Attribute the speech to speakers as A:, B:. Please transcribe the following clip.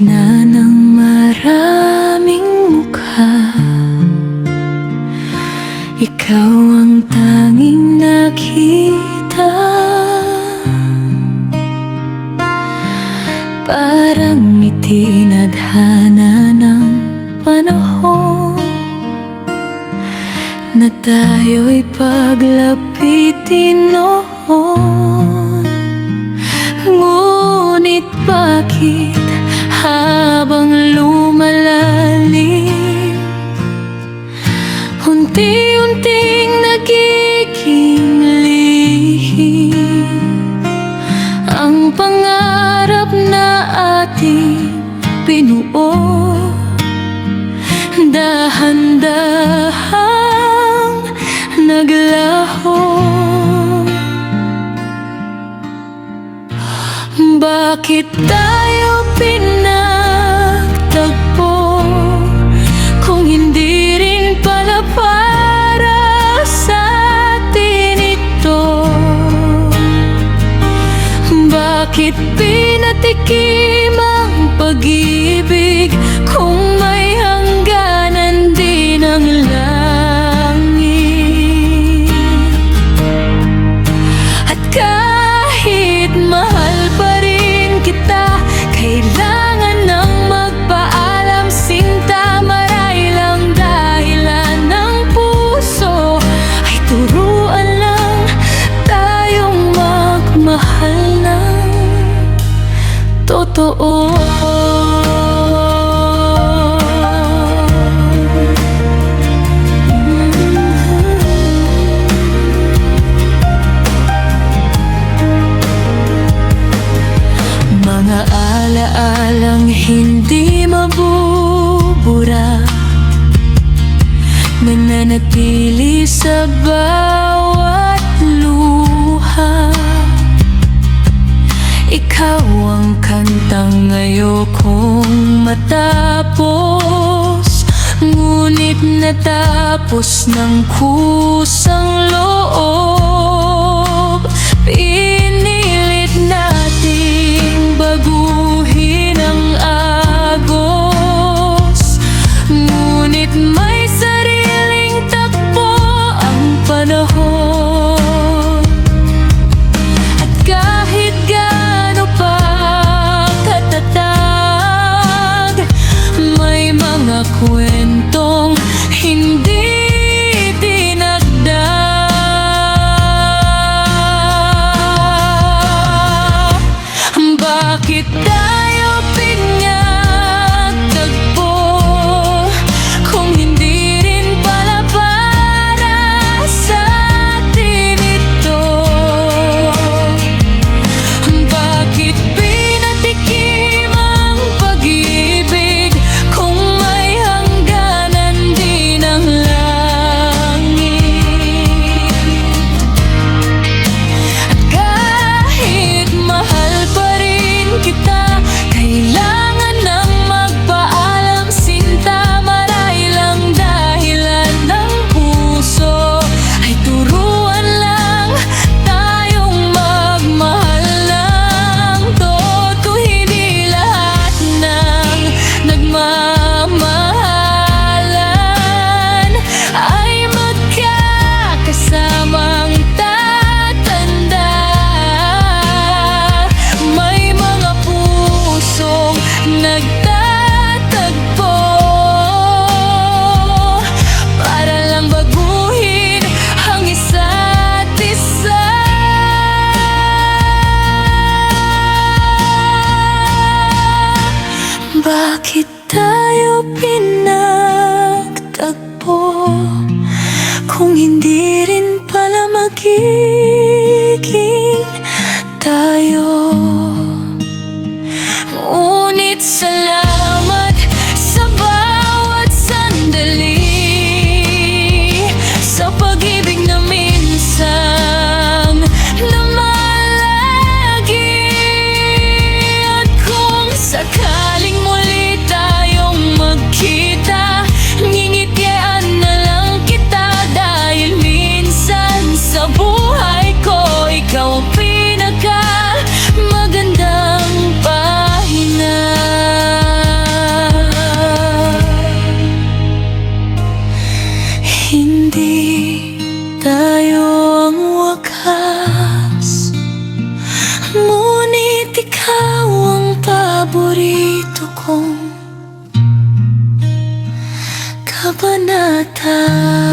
A: gitna ng maraming mukha, ikaw ang tanging nakita. Parang itinadhana ng panahon na tayo'y paglapitin noon. Ngunit bakit habang lumalalim, unti-unting nagiging lihim ang pangarap na ating binuo? Dahan-dahang naglaho. Bakit tayo pinagtagpo kung hindi rin pala para sa atin ito? Bakit pinatikim ang pag-ibig kung may hangganan din ang langit? At kahit mahal pa rin kita, kailangan nang magpaalam sinta. Marahil ang dahilan ng puso ay turuan lang tayong magmahal ng totoo. Mga alaalang hindi mabubura, nananatili sa bawat luha. Ikaw ang kantang ayokong matapos, ngunit natapos ng kusang loob. Pinilit nating baguhin ang agos, ngunit may sariling takbo ang panahon. At kahit gaano pa katatag, may mga kwentong hindi dinagdag. Bakit tayo pinagtagpo kung hindi rin pala para sa atin ito? Bakit pinatikim ang pag-ibig kung may hangganan din ang langit? At kahit mahal pa rin kita, kailangan nang magpaalam sinta. Marahil ang dahilan ng puso ay turuan lang tayong magmahal ng todo. Hindi lahat ng nagmamahalan ay magkakasamang tatanda. May mga pusong nagtatagpo para lang baguhin ang isa't isa. Bakit tayo pinagtagpo kung hindi rin pala magiging tayo? Ngunit salamat sa bawat sandali, sa pag-ibig na minsang lumalagi. At kung sakaling muli tayong magkita, ngingitian na lang kita. Dahil minsan sa buhay paborito kong kabanata.